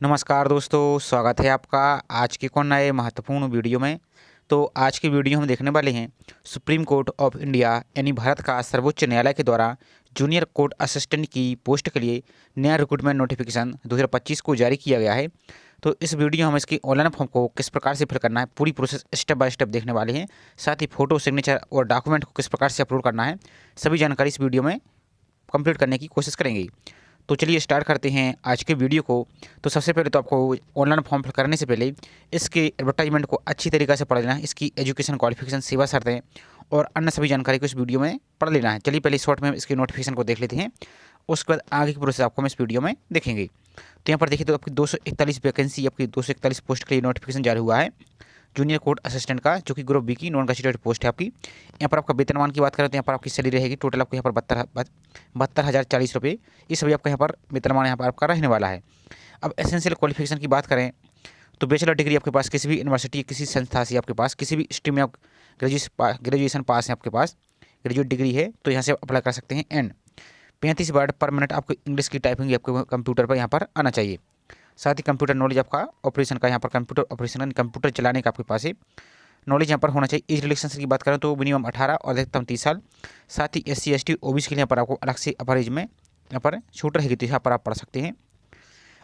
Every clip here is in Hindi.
नमस्कार दोस्तों, स्वागत है आपका आज के को नए महत्वपूर्ण वीडियो में। तो आज की वीडियो हम देखने वाले हैं सुप्रीम कोर्ट ऑफ इंडिया यानी भारत का सर्वोच्च न्यायालय के द्वारा जूनियर कोर्ट असिस्टेंट की पोस्ट के लिए नया रिक्रूटमेंट नोटिफिकेशन 2025 को जारी किया गया है। तो इस वीडियो हम इसकी ऑनलाइन फॉर्म को किस प्रकार से फिल करना है पूरी प्रोसेस स्टेप बाय स्टेप देखने वाले हैं। साथ ही फोटो, सिग्नेचर और डॉक्यूमेंट को किस प्रकार से अपलोड करना है सभी जानकारी इस वीडियो में कंप्लीट करने की कोशिश करेंगे। तो चलिए स्टार्ट करते हैं आज के वीडियो को। तो सबसे पहले तो आपको ऑनलाइन फॉर्म फिल करने से पहले इसके एडवर्टाइजमेंट को अच्छी तरीके से पढ़ लेना है। इसकी एजुकेशन, क्वालिफिकेशन, सेवा शर्तें और अन्य सभी जानकारी को इस वीडियो में पढ़ लेना है। चलिए पहले शॉर्ट में इसकी नोटिफिकेशन को देख लेते हैं, उसके बाद आगे की प्रोसेस आपको हम इस वीडियो में देखेंगे। तो यहाँ पर देखिए, तो आपकी 241 वैकेंसी, आपकी 241 पोस्ट के लिए नोटिफिकेशन जारी हुआ है जूनियर कोर्ट असिस्टेंट का, जो कि ग्रुप बी की नॉन गजेटेड पोस्ट है आपकी। यहाँ पर आपका वेतनमान की बात करें तो यहाँ पर आपकी सैलरी रहेगी टोटल आपको यहाँ पर 72,040 रुपये। ये सभी आपका यहाँ पर वेतनमान यहाँ पर आपका रहने वाला है। अब एसेंशियल क्वालिफिकेशन की बात करें तो बैचलर डिग्री आपके पास किसी भी यूनिवर्सिटी, किसी संस्था से आपके पास किसी भी स्ट्रीम में आप ग्रेजुएशन पास है, आपके पास ग्रेजुएट डिग्री है, तो यहाँ से आप अप्लाई कर सकते हैं। एंड 35 वर्ड पर मिनट आपको इंग्लिश की टाइपिंग आपके कंप्यूटर पर यहाँ पर आना चाहिए। साथ ही कंप्यूटर नॉलेज आपका ऑपरेशन का, यहाँ पर कंप्यूटर ऑपरेशन, कंप्यूटर चलाने का आपके पास है नॉलेज यहाँ पर होना चाहिए। एज रिलेक्शन की बात करें तो मिनिमम 18 और अधिकतम 30 साल। साथ ही SC ST OBC के लिए यहाँ पर आपको अलग से अपर एज में यहाँ पर छूट रहेगी, तो यहाँ पर आप पढ़ सकते हैं।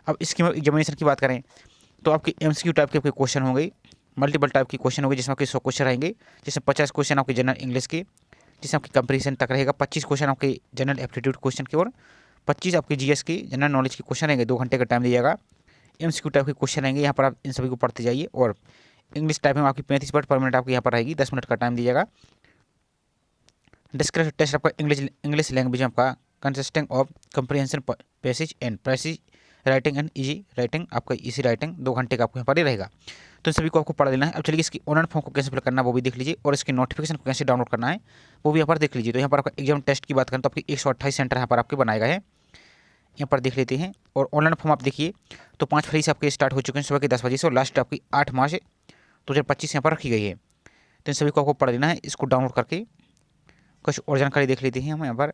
अब इसकी एग्जामिनेशन की बात करें तो आपके MCQ टाइप के आपके क्वेश्चन होंगे, मल्टीपल टाइप के क्वेश्चन होंगे, जिसमें आपके 100 क्वेश्चन रहेंगे, जिसमें 50 क्वेश्चन आपके जनरल इंग्लिश के, जिसमें आपकी कंपेरिजन तक रहेगा, 25 क्वेश्चन आपके जनरल एप्टीट्यूड क्वेश्चन की, और 25 आपके GS की जनरल नॉलेज के क्वेश्चन रहेंगे। 2 घंटे का टाइम दिया MCQ टाइप के क्वेश्चन रहेंगे, यहाँ पर आप इन सभी को पढ़ते जाइए। और इंग्लिश टाइपिंग आपकी 35 वर्ड पर मिनट आपकी यहाँ पर रहेगी, 10 मिनट का टाइम दिया जाएगा। डिस्क्रिप्टिव टेस्ट आपका इंग्लिश लैंग्वेज आपका consisting of comprehension passage and passage writing and easy writing, आपका इजी राइटिंग 2 घंटे का आपको यहाँ पर ही रहेगा। तो इन सभी को आपको पढ़ लेना है। अब चलिए इसकी ऑनलाइन फॉर्म को कैसे फिल करना है वो भी देख लीजिए, और इसकी नोटिफिकेशन को कैसे डाउनलोड करना है वो भी यहाँ पर देख लीजिए। तो यहाँ पर आपका एग्जाम टेस्ट की बात करें तो आपकी 128 सेंटर यहाँ पर आपके बनाए गए हैं, यहाँ पर देख लेते हैं। और ऑनलाइन फॉर्म आप देखिए तो 5 फरवरी से आपके स्टार्ट हो चुके हैं सुबह के 10 बजे से, और लास्ट आपकी 8 मार्च 2025 यहाँ पर रखी गई है। तो इन सभी को आपको पढ़ लेना है। इसको डाउनलोड करके कुछ और जानकारी देख लेते हैं हम यहाँ पर।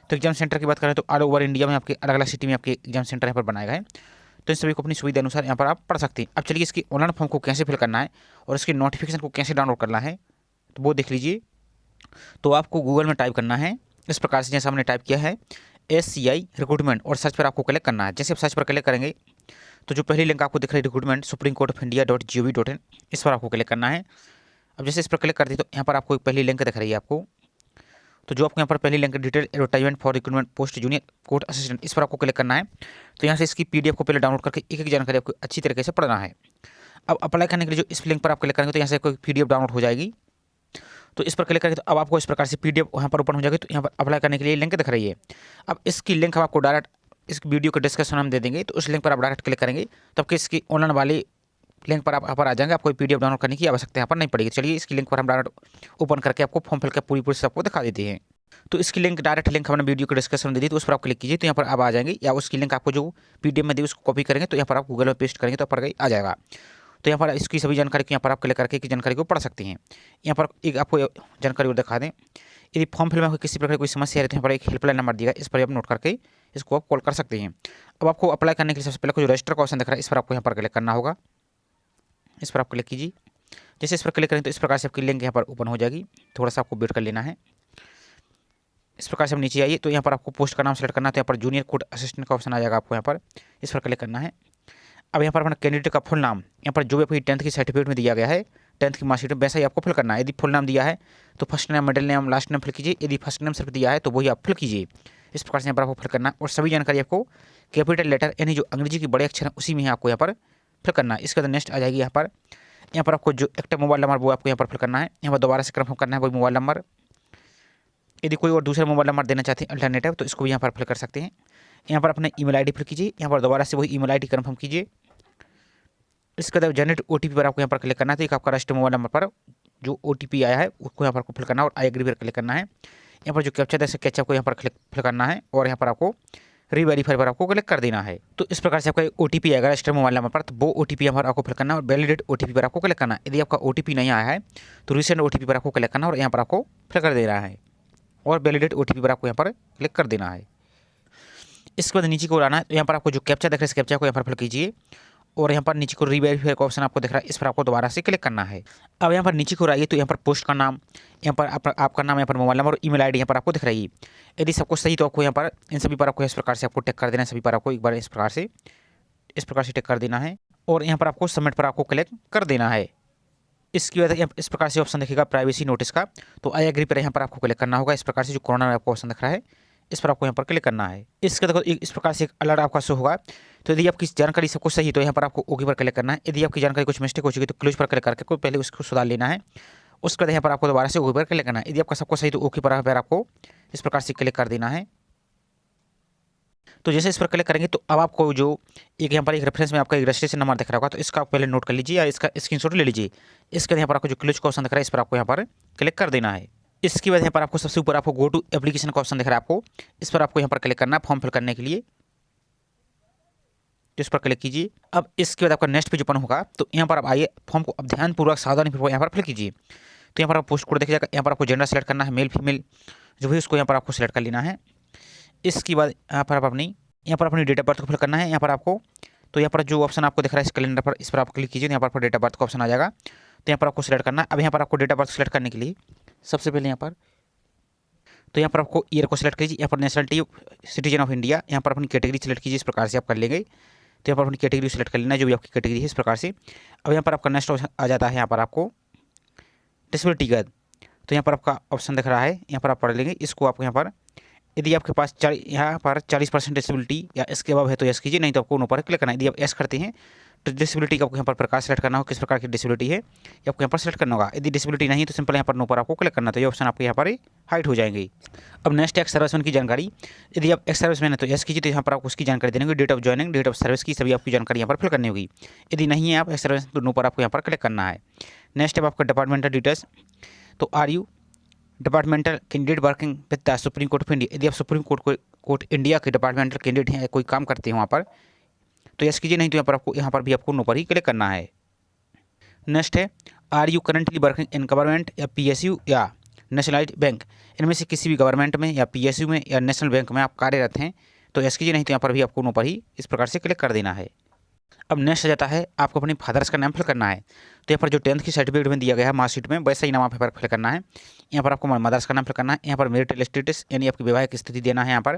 तो एग्जाम सेंटर की बात करें तो ऑल ओवर इंडिया में आपके अलग अलग सिटी में आपके एग्जाम सेंटर यहाँ पर बनाए गए हैं, तो इन सभी को अपनी सुविधा अनुसार यहाँ पर आप पढ़ सकते हैं। अब चलिए इसकी ऑनलाइन फॉर्म को कैसे फिल करना है और इसकी नोटिफिकेशन को कैसे डाउनलोड करना है तो वो देख लीजिए। तो आपको गूगल में टाइप करना है इस प्रकार से, जैसे हमने टाइप किया है SCI रिक्रूटमेंट, और सर्च पर आपको क्लिक करना है। जैसे आप सर्च पर क्लिक करेंगे तो जो पहली लिंक आपको दिख रही है recruitment supreme court of India .gov.in, इस पर आपको क्लिक करना है। अब जैसे इस पर क्लिक करते हैं तो यहाँ पर आपको एक पहली लिंक दिख रही है आपको, तो जो आपको यहाँ पर पहली link detail advertisement for recruitment post junior court assistant, इस पर आपको क्लिक करना है। तो यहाँ से इसकी PDF को पहले डाउनलोड करके एक एक जानकारी आपको अच्छी तरीके से पढ़ना है। अब अप्लाई करने के लिए जो इस लिंक पर आप क्लिक करेंगे तो यहाँ से कोई PDF डाउनलोड हो जाएगी। तो इस पर क्लिक करेंगे तो अब आपको इस प्रकार से PDF वहाँ पर ओपन हो जाएगी। तो यहाँ पर अप्लाई करने के लिए लिंक दिख रही है। अब इसकी लिंक हम आपको डायरेक्ट इस वीडियो के डिस्क्रिप्शन में दे देंगे, तो उस लिंक पर आप डायरेक्ट क्लिक करेंगे तो आपके इसकी ऑनलाइन वाली लिंक पर आप यहाँ पर आ जाएंगे। आपको PDF डाउनलोड करने की आवश्यकता यहाँ पर नहीं पड़ेगी। चलिए इसकी लिंक पर हम डायरेक्ट ओपन करके आपको फॉर्म फिल कर पूरी प्रोसेस आपको दिखा देते हैं। तो इसकी लिंक डायरेक्ट लिंक हमने वीडियो के डिस्क्रिप्शन में दे दी, तो उस पर आप क्लिक कीजिए तो यहाँ पर आप आ जाएंगे, या उसकी लिंक आपको जो PDF में दी उसको कॉपी करेंगे तो यहाँ पर आप गूगल में पेस्ट करेंगे तो पर आ जाएगा। तो यहाँ पर इसकी सभी जानकारी को यहाँ पर आप क्लिक करके जानकारी को पढ़ सकते हैं। यहाँ पर एक आपको जानकारी और दिखा दें, यदि फॉर्म फिल में किसी प्रकार कोई समस्या है तो यहाँ पर एक हेल्पलाइन नंबर दिया, इस पर आप नोट करके इसको आप कॉल कर सकते हैं। अब आपको अप्लाई करने के लिए सबसे पहले जो रजिस्टर का ऑप्शन दिख रहा है इस पर आपको यहाँ पर क्लिक करना होगा। इस पर आप क्लिक कीजिए। जैसे इस पर क्लिक करें तो इस प्रकार से आपकी लिंक यहाँ पर ओपन हो जाएगी। थोड़ा सा आपको वेट कर लेना है। इस प्रकार से हम नीचे आइए तो यहाँ पर आपको पोस्ट का नाम सेलेक्ट करना है, तो यहाँ पर जूनियर कोर्ट असिस्टेंट का ऑप्शन आ जाएगा आपको यहाँ पर, इस पर क्लिक करना है। अब यहाँ पर अपना कैंडिडेट का फुल नाम यहाँ पर जो भी आपकी 10th की सर्टिफिकेट में दिया गया है, 10th की मार्कशीट में, वैसा ही आपको फिल करना है। यदि फुल नाम दिया है तो first name, middle name, last name fill कीजिए। यदि फर्स्ट नेम सिर्फ दिया है तो वही आप फिल कीजिए। इस प्रकार से यहाँ पर आपको फिल करना है, और सभी जानकारी आपको कैपिटल लेटर यानी जो अंग्रेजी के बड़े अक्षर हैं उसी में आपको यहाँ पर फिल करना है। इसके बाद नेक्स्ट आ जाएगी यहाँ पर आपको जो एक्टिव मोबाइल नंबर वो आपको यहाँ पर फिल करना है। यहाँ पर दोबारा से कन्फर्म करना है वही मोबाइल नंबर। यदि कोई और दूसरा मोबाइल नंबर देना चाहते हैं अल्टरनेटिव तो इसको भी यहाँ पर फिल कर सकते हैं। यहाँ पर अपने ईमेल आईडी फिल कीजिए। यहाँ पर दोबारा से वही ईमेल आईडी कन्फर्म कीजिए। इसके बाद जनरेट OTP पर आपको यहाँ पर क्लिक करना है। तो एक आपका रजिस्टर्ड मोबाइल नंबर पर जो OTP आया है उसको यहाँ पर आपको फिल करना है, और आई एग्री पर क्लिक करना है। यहाँ पर जो कैप्चा है कैप्चा को यहाँ पर फिल करना है, और यहाँ पर आपको रीवेरीफाई पर आपको क्लिक कर देना है। तो इस प्रकार से आपका OTP आएगा रजिस्टर्ड मोबाइल नंबर पर, तो वो OTP यहाँ पर आपको फिल करना है, और वैलिडेट OTP पर आपको क्लिक करना है। यदि आपका OTP नहीं आया है तो रिसेंट OTP पर आपको क्लिक करना है और यहाँ पर आपको फिल कर देना है, और वैलिडेट OTP पर आपको यहाँ पर क्लिक कर देना है। इसके बाद नीचे को आना है तो यहाँ पर आपको जो कैप्चा दिख रहा है इस कैप्चा को यहाँ पर फिल कीजिए और यहाँ पर नीचे को रीवेरीफाई का ऑप्शन आपको दिख रहा है, इस पर आपको दोबारा से क्लिक करना है। अब यहाँ पर नीचे को आइए तो यहाँ पर पोस्ट का नाम, यहाँ पर आपका नाम, यहाँ पर मोबाइल नंबर और ईमेल आईडी यहाँ पर आपको दिख रही है। यदि सब कुछ सही तो आपको यहाँ पर इन सभी पर आपको इस प्रकार से आपको टिक कर देना है, सभी पर आपको एक बार इस प्रकार से टिक कर देना है और यहाँ पर आपको सबमिट पर आपको क्लिक कर देना है। इसकी वजह इस प्रकार से ऑप्शन दिखेगा प्राइवेसी नोटिस का, तो आई एग्री पर यहाँ पर आपको क्लिक करना होगा। इस प्रकार से जो कोरोना आपको ऑप्शन दिख रहा है इस पर आपको यहाँ पर क्लिक करना है। इसके देखो इस प्रकार से एक अलर्ट आपका शो होगा। तो यदि आपकी जानकारी सब कुछ सही है तो यहाँ पर आपको ओके पर क्लिक करना है। यदि आपकी जानकारी कुछ मिस्टेक हो चुकी है तो क्लोज पर क्लिक करके पहले उसको सुधार लेना है। उसके बाद यहाँ पर आपको दोबारा से ओके पर क्लिक करना है। यदि आपका सब कुछ सही तो ओके पर आपको इस प्रकार से क्लिक कर देना है। तो जैसे इस पर क्लिक करेंगे तो अब आपको जो एक यहाँ पर एक रेफरेंस में आपका एक रजिस्ट्रेशन नंबर दिख रहा होगा, तो इसका आप पहले नोट कर लीजिए या इसका स्क्रीनशॉट ले लीजिए। इसके बाद यहाँ पर आपको जो क्लिच का ऑप्शन दिख रहा है इस पर आपको यहाँ पर क्लिक कर देना है। इसके बाद यहाँ पर आपको सबसे ऊपर आपको गो टू एप्लीकेशन का ऑप्शन दिख रहा है आपको, इस पर आपको यहाँ पर क्लिक करना है फॉर्म फिल करने के लिए, तो इस पर क्लिक कीजिए। अब इसके बाद आपका नेक्स्ट पेज ओपन होगा, तो यहाँ पर आप आइए फॉर्म को अब ध्यानपूर्वक सावधानीपूर्वक यहाँ पर फिल कीजिए। तो यहाँ पर आप पोस्ट कोड देखिएगा, यहाँ पर आपको जेंडर सेलेक्ट करना है, मेल फीमेल जो भी उसको यहाँ पर आपको सेलेक्ट कर लेना है। इसके बाद यहाँ पर आप अपनी डेट ऑफ बर्थ को फिल करना है यहाँ पर आपको। तो यहाँ पर जो ऑप्शन आपको दिख रहा है इस कैलेंडर पर, इस पर आप क्लिक कीजिए, यहाँ पर आपको डेट ऑफ बर्थ का ऑप्शन आ जाएगा। तो यहाँ पर आपको सिलेक्ट करना है। अब यहाँ पर आपको डेट ऑफ बर्थ सेलेक्ट करने के लिए सबसे पहले यहाँ पर आपको ईयर को सिलेक्ट कीजिए। यहाँ पर नेशनलिटी सिटीजन ऑफ इंडिया, यहाँ पर अपनी कैटेगरी सेलेक्ट कीजिए, इस प्रकार से आप कर लेंगे। तो यहाँ पर अपनी कैटेगरी सेलेक्ट कर लेना है जो भी आपकी कैटेगरी है इस प्रकार से। अब यहाँ पर आपका नेक्स्ट ऑप्शन आ जाता है यहाँ पर आपको डिसेबिलिटी का। तो यहाँ पर आपका ऑप्शन दिख रहा है, यहाँ पर आप पढ़ लेंगे इसको। आप यहाँ पर यदि आपके पास यहाँ पर 40% डिसेबिलिटी या इसके अबव है तो यस कीजिए, नहीं तो आपको ऊपर क्लिक करना है। यदि आप यस करते हैं तो डिसेबिलिटी का आपको यहाँ पर प्रकार सेलेक्ट करना होगा, किस प्रकार की डिसेबिलिटी है ये आपको यहाँ पर सेलेक्ट करना होगा। यदि डिसेबिलिटी नहीं है तो सिंपल यहाँ पर नो पर आपको क्लिक करना, तो ये ऑप्शन आपके यहाँ पर हाइड हो जाएंगे। अब नेक्स्ट एक्स सर्विसमैन की जानकारी, यदि आप एक्स सर्विसमैन है तो यस कीजिए, तो यहाँ पर आपको उसकी जानकारी देनी होगी, date of joining, date of service की सभी आपकी जानकारी यहाँ पर फिल करनी होगी। यदि नहीं है आप एक्स सर्विस तो नो पर आपको यहाँ पर क्लिक करना है। नेक्स्ट है आपका डिपार्टमेंटल डिटेल्स, तो are you departmental candidate working with the supreme court of India. यदि आप सुप्रीम कोर्ट इंडिया के डिपार्टमेंटल कैंडिडेट हैं, कोई काम करते हैं वहाँ पर तो यस कीजिए, नहीं तो यहाँ पर भी आपको नो पर ही क्लिक करना है। नेक्स्ट है are you currently working in government या पीएसयू या नेशनलाइज्ड बैंक, इनमें से किसी भी गवर्नमेंट में या पीएसयू में या नेशनल बैंक में आप कार्यरत हैं तो यस कीजिए, नहीं तो यहाँ पर भी आपको नो पर ही इस प्रकार से क्लिक कर देना है। अब नेक्स्ट आ जाता है आपको अपने फादर्स का नाम फिल करना है। तो यहाँ पर जो 10th की सर्टिफिकेट में दिया गया है मार्कशीट में वैसा ही नाम आप यहाँ पर फिल करना है। यहाँ पर आपको मदर्स का नाम फिल करना है। यहाँ पर मैरिटल स्टेटस यानी आपकी वैवाहिक स्थिति देना है यहाँ पर।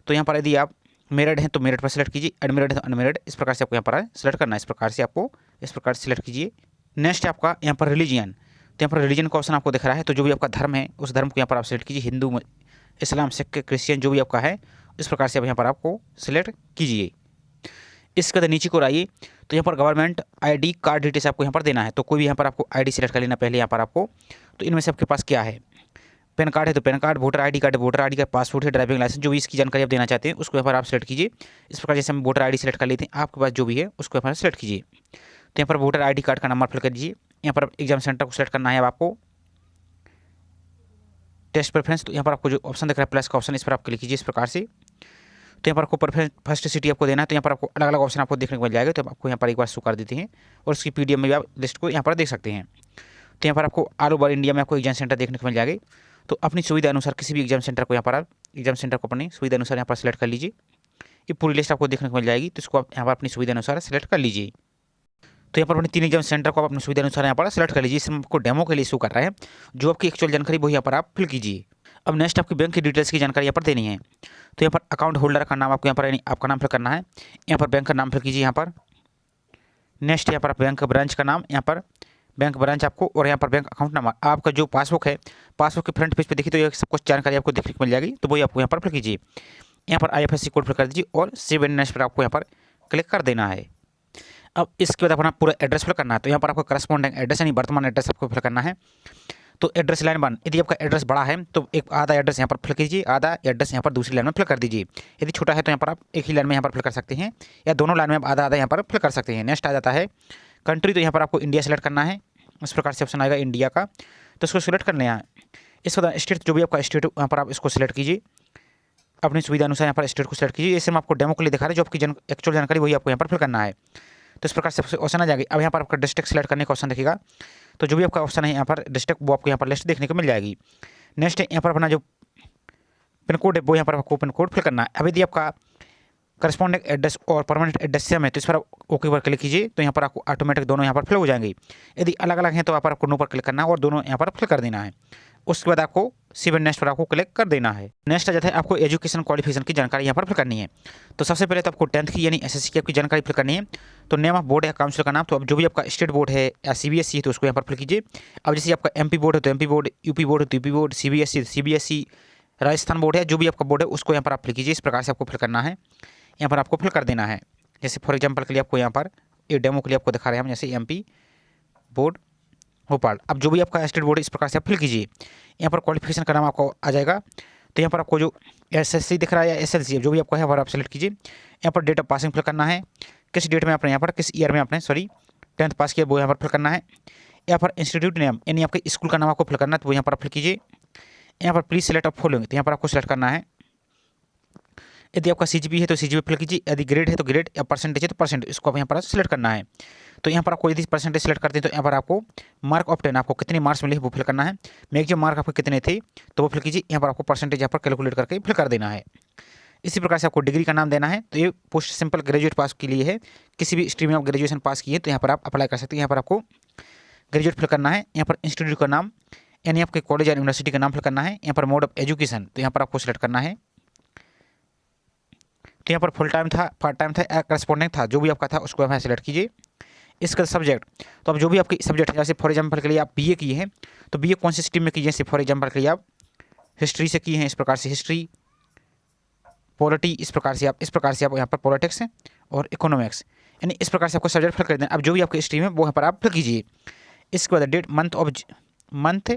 तो यहाँ पर यदि आप मेरिड हैं तो मेरिड पर सेलेक्ट कीजिए, अनमेरिड है तो अनमेरिड, इस प्रकार से आपको यहाँ पर सेलेक्ट करना है। इस प्रकार से आपको इस प्रकार से सेलेक्ट कीजिए। नेक्स्ट है आपका यहाँ पर रिलीजियन, तो यहाँ पर रिलीजन का ऑप्शन आपको दिख रहा है, तो जो भी आपका धर्म है उस धर्म को यहाँ पर आप सेलेक्ट कीजिए, हिंदू, इस्लाम, सिख, क्रिश्चियन जो भी आपका है इस प्रकार से आप यहाँ पर आपको सिलेक्ट कीजिए। इसके बाद नीचे को आइए तो यहाँ पर गवर्नमेंट आईडी कार्ड डिटेल्स आपको यहाँ पर देना है। तो कोई भी यहाँ पर आपको आईडी सेलेक्ट कर लेना पहले यहाँ पर आपको। तो इनमें से आपके पास क्या है, पैन कार्ड है तो pan card, voter ID card है वोटर आईडी कार्ड, पासपोर्ट है, ड्राइविंग लाइसेंस, जो भी इसकी जानकारी आप देना चाहते हैं उसको यहाँ पर आप सेलेक्ट कीजिए। इस प्रकार जैसे हम वोटर आईडी सेलेक्ट कर लेते हैं, आपके पास जो भी है उसको यहाँ पर सेलेक्ट कीजिए। तो यहाँ पर वोटर आईडी कार्ड का नंबर फिल कर दीजिए। यहाँ पर एग्जाम सेंटर को सेलेक्ट करना है अब आपको। टेस्ट प्रेफरेंस, तो यहाँ पर आपको जो ऑप्शन दिख रहा है प्लस का ऑप्शन, इस पर आप क्लिक कीजिए इस प्रकार से। तो यहाँ पर आपको फर्स्ट सिटी आपको देना है। तो यहाँ पर आपको अलग अलग ऑप्शन आपको देखने को मिल जाएगा, तो आपको यहाँ पर एक बार शो कर देते हैं और उसकी पीडीएफ में भी आप लिस्ट को यहाँ पर देख सकते हैं। तो यहाँ पर आपको ऑल ओवर इंडिया में आपको एग्जाम सेंटर देखने को मिल जाएगा। तो अपनी सुविधा अनुसार किसी भी एग्जाम सेंटर को यहाँ पर आप एग्जाम सेंटर को अपनी सुविधा अनुसार यहाँ पर सेलेक्ट कर लीजिए। ये पूरी लिस्ट आपको देखने को मिल जाएगी, तो इसको आप यहाँ पर अपनी सुविधा अनुसार सेलेक्ट कर लीजिए। तो यहाँ पर अपने 3 एग्जाम सेंटर को आप अपनी सुविधा अनुसार यहाँ पर सेलेक्ट कर लीजिए। इसमें आपको डेमो के लिए शो कर रहा है, जो आपकी एक्चुअल जानकारी वो यहाँ पर आप फिल कीजिए। अब नेक्स्ट आपकी बैंक की डिटेल्स की जानकारी यहाँ पर देनी है। तो यहाँ पर अकाउंट होल्डर का नाम आपको यहाँ पर आपका नाम फिल करना है। यहाँ पर बैंक का नाम फिल कीजिए यहाँ पर। नेक्स्ट यहाँ पर बैंक ब्रांच का नाम, यहाँ पर बैंक ब्रांच आपको, और यहाँ पर बैंक अकाउंट नंबर। आपका जो पासबुक है, पासबुक के फ्रंट पेज पे देखिए तो ये सब कुछ जानकारी आपको देखने को मिल जाएगी, तो वही आपको यहाँ पर फिल कीजिए। यहाँ पर IFSC कोड फिल कर दीजिए और सेव एंड नेक्स्ट पर आपको यहाँ पर क्लिक कर देना है। अब इसके बाद अपना पूरा एड्रेस फिल करना है। तो यहाँ पर आपको करस्पॉन्डिंग एड्रेस यानी वर्तमान एड्रेस आपको फिल करना है। तो एड्रेस लाइन 1, यदि आपका एड्रेस बड़ा है तो एक आधा एड्रेस यहाँ पर फिल कीजिए, आधा एड्रेस यहाँ पर दूसरी लाइन में फिल कर दीजिए। यदि छोटा है तो यहाँ पर आप एक ही लाइन में यहाँ पर फिल कर सकते हैं, या दोनों लाइन में आप आधा आधा यहाँ पर फिल कर सकते हैं। नेक्स्ट आ जाता है कंट्री, तो यहाँ पर आपको इंडिया सेलेक्ट करना है। इस प्रकार से ऑप्शन आएगा इंडिया का, तो इसको सिलेक्ट करना है। इसके बाद स्टेट, जो भी आपका स्टेट यहाँ पर आप इसको सिलेक्ट कीजिए अपनी सुविधा अनुसार। यहाँ पर स्टेट को सिलेक्ट कीजिए। इससे मैं आपको डेमो के लिए दिखा रहा है, जो आपकी एक्चुअल जानकारी वही आपको यहाँ पर फिल करना है। तो इस प्रकार से ऑप्शन आ जाएगी। अब यहाँ पर आपका डिस्ट्रिक्ट सेलेक्ट करने का ऑप्शन दिखेगा, तो जो भी आपका ऑप्शन है यहाँ पर डिस्ट्रिक्ट वो आपको यहाँ पर लिस्ट देखने को मिल जाएगी। नेक्स्ट यहाँ पर अपना जो पिन कोड है वो यहाँ पर आपको पिन कोड फिल करना है। अब यदि आपका करस्पॉन्डिंग एड्रेस और परमानेंट एड्रेस सेम है तो इस पर ओके पर क्लिक कीजिए, तो यहाँ पर आपको ऑटोमेटिक दोनों यहाँ पर फिल हो जाएंगे। यदि अलग अलग हैं तो यहाँ पर आपको नो पर क्लिक करना है और दोनों यहाँ पर फिल कर देना है। उसके बाद आपको सेव नेक्स्ट पर आपको क्लिक कर देना है। नेक्स्ट आ जाता है आपको एजुकेशन क्वालिफिकेशन की जानकारी यहाँ पर फिल करनी है। तो सबसे पहले तो आपको 10th की यानी एसएससी की आपकी जानकारी फिल करनी है। तो नेम ऑफ बोर्ड है काउंसिल का नाम, तो अब जो भी आपका स्टेट बोर्ड है या सीबीएसई है तो उसको यहाँ पर फिल कीजिए। अब जैसे आपका एमपी बोर्ड है तो एमपी बोर्ड, यूपी बोर्ड है तो UP board, CBSE Rajasthan board है, जो भी आपका बोर्ड है उसको यहाँ पर आप फिल कीजिए। इस प्रकार से आपको फिल करना है, यहाँ पर आपको फिल कर देना है। जैसे फॉर एग्जांपल के लिए आपको यहाँ पर एक डेमो के लिए आपको दिखा रहे हैं हम, जैसे एमपी बोर्ड भोपाल। अब जो भी आपका स्टेट बोर्ड है इस प्रकार से आप फिल कीजिए। यहाँ पर क्वालिफिकेशन का नाम आपको आ जाएगा, तो यहाँ पर आपको जो एसएससी दिख रहा है या एसएलसी जो भी आपका है यहाँ पर आप सेलेक्ट कीजिए। यहाँ पर डेट ऑफ पासिंग फिल करना है, किस डेट में आपने यहाँ पर किस ईयर में आपने 10th पास किया वो यहाँ पर फिल करना है। यहाँ पर इंस्टीट्यूट नेम यानी आपके स्कूल का नाम आपको फिल करना है, तो वो यहाँ पर आप फिल कीजिए। यहाँ पर प्लीज सेलेक्ट ऑफ फॉलोइंग, तो यहाँ पर आपको सेलेक्ट करना है। यदि आपका सीजीपी है तो सीजीपी फिल कीजिए, यदि ग्रेड है तो ग्रेड, या परसेंटेज है तो परसेंटेज, इसको आप यहाँ पर सेलेक्ट करना है। तो यहाँ पर आपको यदि परसेंटेज सेलेक्ट करते हैं तो यहाँ पर आपको मार्क ऑफ 10 आपको कितने मार्क्स मिले वो फिल करना है। मैक्सिमम मार्क आपको कितने थे तो वो फिल कीजिए। यहाँ पर आपको परसेंटेज यहाँ पर कैलकुलेट करके फिल कर देना है। इसी प्रकार से आपको डिग्री का नाम देना है, तो ये पोस्ट सिंपल ग्रेजुएट पास के लिए है। किसी भी स्ट्रीम में आप ग्रेजुएशन पास किए तो यहाँ पर आप अप्लाई कर सकते हैं। यहाँ पर आपको ग्रेजुएट फिल करना है। यहाँ पर इंस्टीट्यूट का नाम यानी आपके कॉलेज या यूनिवर्सिटी का नाम फिल करना है। यहाँ पर मोड ऑफ एजुकेशन तो यहाँ पर आपको सिलेक्ट करना है। तो यहाँ पर फुल टाइम था, पार्ट टाइम था या करस्पॉन्डिंग था, जो भी आपका था उसको यहाँ सेलेक्ट कीजिए। इसका सब्जेक्ट, तो अब जो भी आपकी सब्जेक्ट है, जैसे फॉर एग्जांपल के लिए आप बीए किए हैं तो बीए कौन सी स्ट्रीम में कीजिए। जैसे फॉर एग्जांपल के लिए आप हिस्ट्री से किए हैं, इस प्रकार से हिस्ट्री, पॉलिटी, इस प्रकार से आप यहाँ पर पॉलिटिक्स और इकोनॉमिक्स, यानी इस प्रकार से आपको सब्जेक्ट फिल कर देना। अब जो भी आपकी स्ट्रीम है वो यहाँ पर आप फिल कीजिए। इसके बाद date month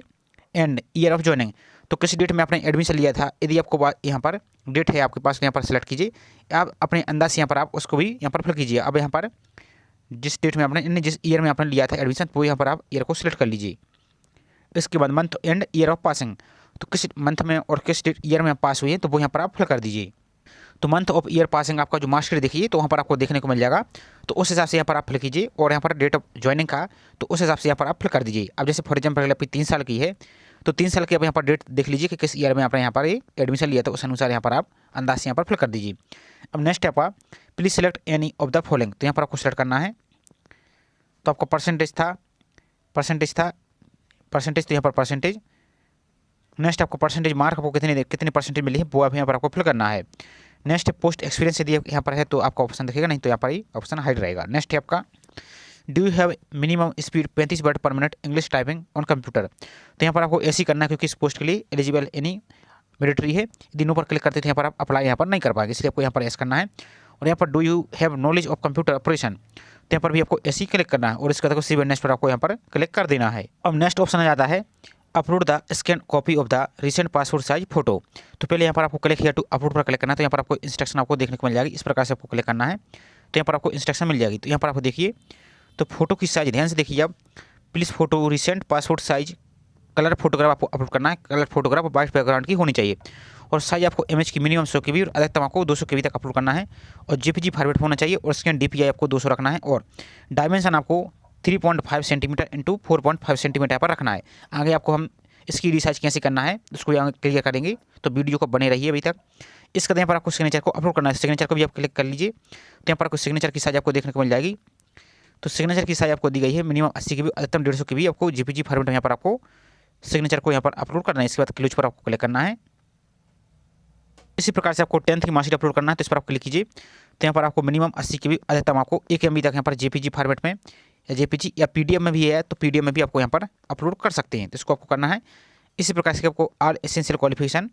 and year of joining, तो किस डेट में आपने एडमिशन लिया था। यदि आपको यहाँ पर डेट है आपके पास, यहाँ पर सेलेक्ट कीजिए। आप अपने अंदाज से यहाँ पर आप उसको भी यहाँ पर फिल कीजिए। अब यहाँ पर जिस डेट में आपने जिस ईयर में आपने लिया था एडमिशन वो यहाँ पर आप ईयर को सिलेक्ट कर लीजिए। इसके बाद month and year of passing, तो किस मंथ में और किस ईयर में आप पास हुए हैं तो वो यहाँ पर आप फिल कर दीजिए। तो मंथ ऑफ ईयर पासिंग आपका जो मार्कशीट देखिए तो वहाँ पर आपको देखने को मिल जाएगा, तो उस हिसाब से यहाँ पर आप फिल कीजिए। और यहाँ पर डेट ऑफ ज्वाइनिंग का तो उस हिसाब से यहाँ पर आप फिल कर दीजिए। अब जैसे फॉर एग्जाम्पल आपकी 3 साल की है तो 3 साल की आप यहाँ पर डेट देख लीजिए कि किस ईयर में आपने यहाँ पर एडमिशन लिया था, उस अनुसार यहाँ पर आप अंदाज से यहाँ पर फिल कर दीजिए। अब नेक्स्ट है आपका please select any of the following, तो यहाँ पर आपको सेलेक्ट करना है। तो आपका परसेंटेज तो यहाँ पर परसेंटेज। नेक्स्ट आपको परसेंटेज मार्क आपको कितने परसेंटेज मिली है वो आप यहाँ पर आपको फिल करना है। नेक्स्ट पोस्ट एक्सपीरियंस यदि यहाँ पर है तो आपका ऑप्शन दिखेगा, नहीं तो यहाँ पर ही ऑप्शन हाइड रहेगा। नेक्स्ट है आपका do you have minimum speed 35 word पर minute English typing on computer, तो यहाँ पर आपको ऐसी करना है क्योंकि इस पोस्ट के लिए एलिजिबल यानी मिलिट्री है। यदि नो पर क्लिक करते थे यहाँ पर आप अप्लाई यहाँ पर नहीं कर पाएंगे, इसलिए आपको यहाँ पर एस करना है। और यहाँ पर do you have knowledge of computer operation, तो यहाँ पर भी आपको ऐसे ही क्लिक करना है और इसके बाद सेव नेक्स्ट पर आपको यहाँ पर क्लिक कर देना है। अब नेक्स्ट ऑप्शन आ जाता है upload the scan copy of the recent passport size photo, तो पहले यहाँ पर आपको क्लिक किया टू अपलोड पर क्लिक करना है। तो यहाँ पर आपको इंस्ट्रक्शन आपको देखने को मिल जाएगी, इस प्रकार से आपको क्लिक करना है। तो यहाँ पर आपको इंस्ट्रक्शन मिल जाएगी। तो यहाँ पर आपको देखिए तो फोटो की साइज ध्यान से देखिए। अब please photo recent passport size colour photograph आपको अपलोड करना है। कलर फोटोग्राफ वाइट बैकग्राउंड की होनी चाहिए और साइज आपको इमेज की मिनिमम 100 KB और अधिकतम आपको 200 KB तक अपलोड करना है और JPG फॉर्मेट होना चाहिए और स्कैन DPI आपको 200 रखना है और डायमेंशन आपको 3.5 सेंटीमीटर इंटू 4.5 सेंटीमीटर पर रखना है। आगे आपको हम इसकी रिसाइज कैसे करना है उसको यहाँ क्लियर करेंगे, तो वीडियो को बने रहिए अभी तक। इसके बाद यहाँ पर आपको सिग्नेचर को अपलोड करना है, सिग्नेचर को भी आप क्लिक कर लीजिए। तो यहाँ पर आपको सिग्नेचर की साइज आपको देखने को मिल जाएगी। तो सिग्नेचर की साइज आपको दी गई है मिनिमम 80 KB, अधिकतम 150 KB आपको JPG फॉर्मेट में यहाँ पर आपको सिग्नेचर को यहाँ पर अपलोड करना है। इसके बाद क्लोज पर आपको क्लिक करना है। इसी प्रकार से आपको 10th की मार्कशीट अपलोड करना है, तो इस पर आप क्लिक कीजिए। तो यहाँ पर आपको मिनिमम 80 KB, अधिकतम आपको 1 MB तक यहाँ पर JPG फॉर्मेट में या JPG या PDF में भी है तो PDF में भी आपको यहाँ पर अपलोड कर सकते हैं, तो इसको आपको करना है। इसी प्रकार से आपको ऑल एसेंशियल क्वालिफिकेशन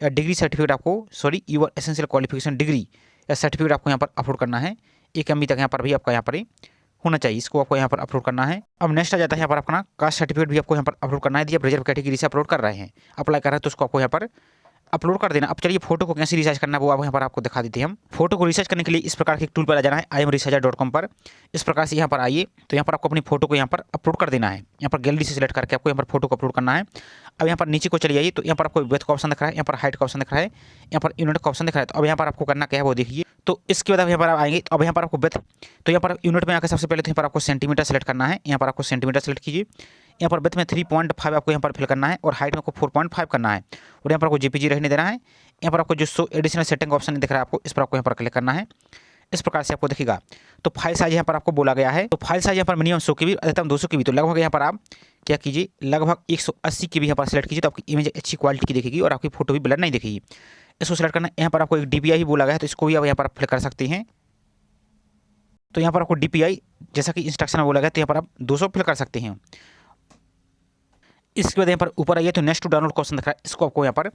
या डिग्री सर्टिफिकेट आपको यूर एसेंशियल क्वालिफिकेशन डिग्री या सर्टिफिकेट आपको यहाँ पर अपलोड करना है। 1 MB तक यहाँ पर भी आपका यहाँ पर होना चाहिए, इसको आपको यहाँ पर अपलोड करना है। अब नेक्स्ट आ जाता है यहाँ पर अपना कास्ट सर्टिफिकेट भी आपको यहाँ पर अपलोड करना है। यदि आप रिजर्व कैटेगरी से अपलोड कर रहे हैं, अप्लाई कर रहे हैं तो उसको आपको यहाँ पर अपलोड कर देना। अब चलिए फोटो को कैसे रिसाइज करना है वो आप यहाँ पर आपको दिखा देते हैं। हम फोटो को रिसाइज करने के लिए इस प्रकार के टूल पर आ जाना है imresearcher.com पर। इस प्रकार से यहाँ पर आइए, तो यहाँ पर आपको अपनी फोटो को यहाँ पर अपलोड कर देना है। यहाँ पर गैलरी से सिलेक्ट करके आपको यहाँ पर फोटो को अपलोड करना है। अब यहाँ पर नीचे को चले जाइए, तो यहाँ पर आपको विड्थ का ऑप्शन दिख रहा है, यहाँ पर हाइट का ऑप्शन दिख रहा है, यहाँ पर यूनिट का ऑप्शन दिख रहा है। तो अब यहाँ पर आपको करना क्या है वो देखिए। तो इसके बाद अब यहाँ पर आप आएंगे, तो अब यहाँ पर आपको विड्थ, तो यहाँ पर यूनिट में आकर सबसे पहले तो यहाँ पर आपको सेंटीमीटर सेलेक्ट करना है। यहाँ पर आपको सेंटीमीटर सेलेक्ट कीजिए। यहाँ पर विड्थ में 3.5 आपको यहाँ पर फिल करना है और हाइट में आपको 4.5 करना है और यहाँ पर आपको JPG रहने देना है। यहाँ पर आपको जो सो एडिशनल सेटिंग ऑप्शन दिख रहा है आपको, इस पर आपको यहाँ पर क्लिक करना है। इस प्रकार से आपको दिखेगा। तो फाइल साइज यहाँ पर आपको बोला गया है, तो फाइल साइज यहाँ पर मिनिमम 100 KB, अधिकतम 200 KB। तो लगभग यहाँ पर आप क्या कीजिए, लगभग 180 KB यहाँ पर सेलेक्ट कीजिए, तो आपकी इमेज अच्छी क्वालिटी की दिखेगी और आपकी फोटो भी ब्लर नहीं दिखेगी। इसको सेलेक्ट करना, यहाँ पर आपको एक DPI ही बोला गया है, तो इसको भी आप यहाँ पर फिल कर सकते हैं। तो यहाँ पर आपको DPI जैसा कि इंस्ट्रक्शन में बोला गया, तो यहाँ पर आप 200 फिल कर सकते हैं। इसके बाद यहाँ पर ऊपर आइए तो नेक्स्ट टू डाउनलोड का ऑप्शन दिख रहा है, इसको आपको यहाँ पर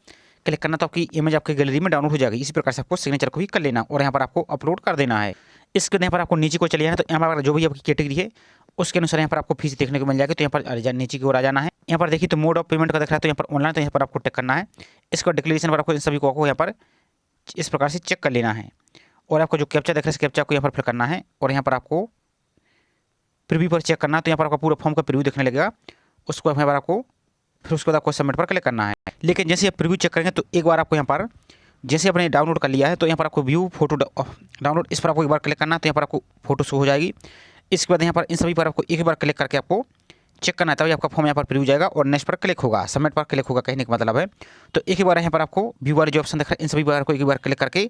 क्लिक करना, तो आपकी इमेज आपकी गैलरी में डाउनलोड हो जाएगी। इसी प्रकार से आपको सिग्नेचर को भी कर लेना और यहाँ पर आपको अपलोड कर देना है। इसके बाद यहाँ पर आपको नीचे को चले जाना, तो यहाँ पर जो भी आपकी कैटेगरी है उसके अनुसार यहाँ पर आपको फीस देखने को मिल जाएगी। तो यहाँ पर नीचे की ओर आ जाना है। यहाँ पर देखिए तो मोड ऑफ पेमेंट का दिख रहा है, तो यहाँ पर ऑनलाइन, तो यहाँ पर आपको टिक करना है। इसका डिक्लेरेशन पर आपको इन सभी को यहाँ पर इस प्रकार से चेक कर लेना है और आपको जो कैप्चा दिख रहा है, इस कैप्चा को यहाँ पर फिल करना है और यहाँ पर आपको प्रीव्यू पर चेक करना है। तो यहाँ पर आपका पूरा फॉर्म का प्रीव्यू देखने लगेगा, उसको यहाँ पर आपको फिर उसके बाद आपको सबमिट पर क्लिक करना है। लेकिन जैसे आप प्रीव्यू चेक करेंगे तो एक बार आपको यहाँ पर जैसे आपने डाउनलोड कर लिया है, तो यहाँ पर आपको व्यू फोटो डाउनलोड, इस पर आपको एक बार क्लिक करना है, तो यहाँ पर आपको फोटो शो हो जाएगी। इसके बाद यहाँ पर इन सभी पर आपको एक बार क्लिक करके आपको चेक करना है, तभी आपका फॉर्म यहाँ पर प्रीव्यू जाएगा और नेक्स्ट पर क्लिक होगा, सबमिट पर क्लिक होगा, कहने का मतलब है। तो एक ही बार यहाँ पर आपको व्यू वाले जो ऑप्शन दिख रहा है, इन सभी पर आपको एक बार क्लिक करके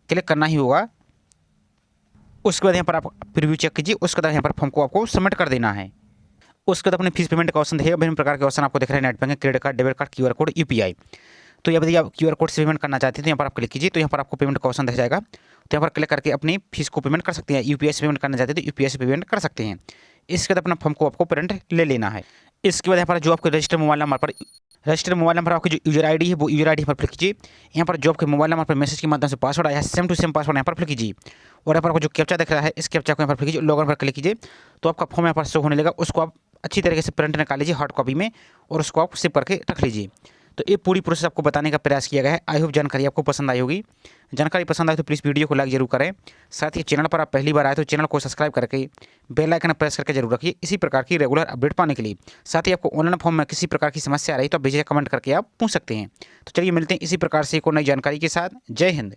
क्लिक करना ही होगा। उसके बाद यहाँ पर आप प्रीव्यू चेक कीजिए, उसके बाद यहाँ पर फॉर्म को आपको सबमिट कर देना है। उसके बाद अपने फीस पेमेंट का ऑप्शन देखिएगा, विभिन्न प्रकार के ऑप्शन आपको दिख रहे हैं, net banking, credit card, debit card, QR code, UPI। तो यहाँ पर आप QR कोड से पेमेंट करना चाहते हैं तो यहाँ पर आप क्लिक कीजिए, तो यहाँ पर आपको पेमेंट का ऑप्शन दिख जाएगा। तो यहाँ पर क्लिक करके अपनी फीस को पेमेंट कर सकते हैं। UPI से पेमेंट करना चाहते हैं तो UPI से पेमेंट कर सकते हैं। इसके बाद अपना फॉर्म को आपको प्रिंट ले लेना है। इसके बाद यहाँ पर जो आपके रजिस्टर्ड मोबाइल नंबर आपकी जो यूजर ID है वो यूजर ID पर क्लिक कीजिए। यहाँ पर जो आपके मोबाइल नंबर पर मैसेज के माध्यम से पासवर्ड आया है, सेम टू सेम पासवर्ड यहाँ पर क्लिक कीजिए और यहाँ पर आपको जो कैप्चा दिख रहा है, इस कैप्चा को यहाँ पर क्लिक कीजिए, लॉगिन पर क्लिक कीजिए। तो आपका फॉर्म यहाँ पर शो होने लगा, उसको आप अच्छी तरीके से प्रिंट निकाल लीजिए हार्ड कॉपी में और उसको आप सेव करके रख लीजिए। तो ये पूरी प्रोसेस आपको बताने का प्रयास किया गया है। आई होप जानकारी आपको पसंद आई होगी। जानकारी पसंद आए तो प्लीज़ वीडियो को लाइक जरूर करें। साथ ही चैनल पर आप पहली बार आए तो चैनल को सब्सक्राइब करके बेल आइकन प्रेस करके जरूर रखिए, इसी प्रकार की रेगुलर अपडेट पाने के लिए। साथ ही आपको ऑनलाइन फॉर्म में किसी प्रकार की समस्या आ रही तो आप बेझिझक कमेंट करके आप पूछ सकते हैं। तो चलिए मिलते हैं इसी प्रकार से एक और नई जानकारी के साथ। जय हिंद।